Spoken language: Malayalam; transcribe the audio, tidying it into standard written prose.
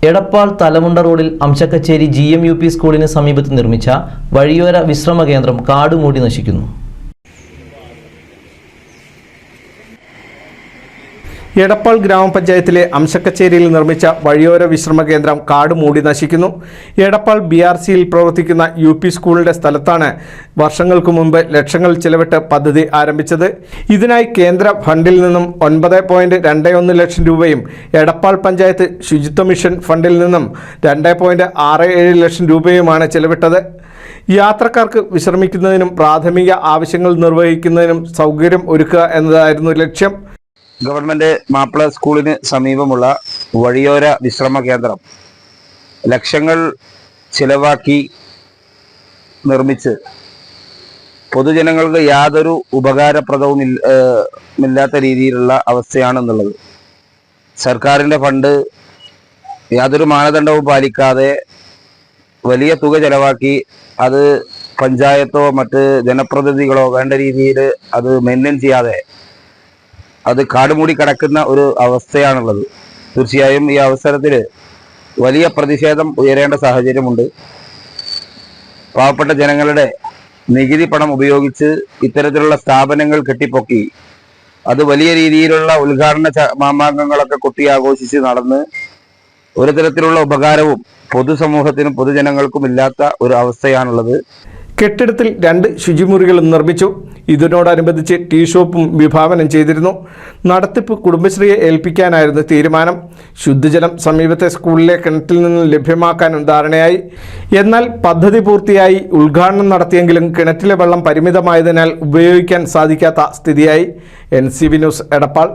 എടപ്പാൾ തലമുണ്ട റോഡിൽ അംശക്കച്ചേരി GMUP സ്കൂളിന് സമീപത്ത് നിർമ്മിച്ച വഴിയോര വിശ്രമ കേന്ദ്രം കാടുമൂടി നശിക്കുന്നു. എടപ്പാൾ ഗ്രാമപഞ്ചായത്തിലെ അംശക്കച്ചേരിയിൽ നിർമ്മിച്ച വഴിയോര വിശ്രമ കേന്ദ്രം കാട് മൂടി നശിക്കുന്നു. എടപ്പാൾ BRCയിൽ പ്രവർത്തിക്കുന്ന UP സ്കൂളിന്റെ സ്ഥലത്താണ് വർഷങ്ങൾക്ക് മുമ്പ് ലക്ഷങ്ങൾ ചിലവിട്ട് പദ്ധതി ആരംഭിച്ചത്. ഇതിനായി കേന്ദ്ര ഫണ്ടിൽ നിന്നും 9.21 ലക്ഷം രൂപയും എടപ്പാൾ പഞ്ചായത്ത് ശുചിത്വ മിഷൻ ഫണ്ടിൽ നിന്നും 2.67 ലക്ഷം രൂപയുമാണ് ചിലവിട്ടത്. യാത്രക്കാർക്ക് വിശ്രമിക്കുന്നതിനും പ്രാഥമിക ആവശ്യങ്ങൾ നിർവഹിക്കുന്നതിനും സൗകര്യം ഒരുക്കുക എന്നതായിരുന്നു ലക്ഷ്യം. ഗവൺമെന്റ് മാപ്പിള സ്കൂളിന് സമീപമുള്ള വഴിയോര വിശ്രമ കേന്ദ്രം ലക്ഷങ്ങൾ ചിലവാക്കി നിർമ്മിച്ച് പൊതുജനങ്ങൾക്ക് യാതൊരു ഉപകാരപ്രദവും ഇല്ലാത്ത രീതിയിലുള്ള അവസ്ഥയാണെന്നുള്ളത്. സർക്കാരിൻ്റെ ഫണ്ട് യാതൊരു മാനദണ്ഡവും പാലിക്കാതെ വലിയ തുക ചെലവാക്കി അത് പഞ്ചായത്തോ മറ്റ് ജനപ്രതിനിധികളോ വേണ്ട രീതിയിൽ അത് മെയിൻറ്റെയിൻ ചെയ്യാതെ അത് കാടുമൂടി കിടക്കുന്ന ഒരു അവസ്ഥയാണുള്ളത്. തീർച്ചയായും ഈ അവസരത്തിൽ വലിയ പ്രതിഷേധം ഉയരേണ്ട സാഹചര്യമുണ്ട്. പാവപ്പെട്ട ജനങ്ങളുടെ നികുതി പണം ഉപയോഗിച്ച് ഇത്തരത്തിലുള്ള സ്ഥാപനങ്ങൾ കെട്ടിപ്പൊക്കി അത് വലിയ രീതിയിലുള്ള ഉദ്ഘാടന മാമാങ്കങ്ങളൊക്കെ കൊട്ടി ആഘോഷിച്ച് നടന്ന് ഒരു തരത്തിലുള്ള ഉപകാരവും പൊതുസമൂഹത്തിനും പൊതുജനങ്ങൾക്കും ഇല്ലാത്ത ഒരു അവസ്ഥയാണുള്ളത്. കെട്ടിടത്തിൽ 2 ശുചിമുറികളും നിർമ്മിച്ചു. ഇതിനോടനുബന്ധിച്ച് ടീ ഷോപ്പും വിഭാവനം ചെയ്തിരുന്നു. നടത്തിപ്പ് കുടുംബശ്രീയെ ഏൽപ്പിക്കാനായിരുന്നു തീരുമാനം. ശുദ്ധജലം സമീപത്തെ സ്കൂളിലെ കിണറ്റിൽ നിന്ന് ലഭ്യമാക്കാനും ധാരണയായി. എന്നാൽ പദ്ധതി പൂർത്തിയായി ഉദ്ഘാടനം നടത്തിയെങ്കിലും കിണറ്റിലെ വെള്ളം പരിമിതമായതിനാൽ ഉപയോഗിക്കാൻ സാധിക്കാത്ത സ്ഥിതിയായി. NCV news, Edappal.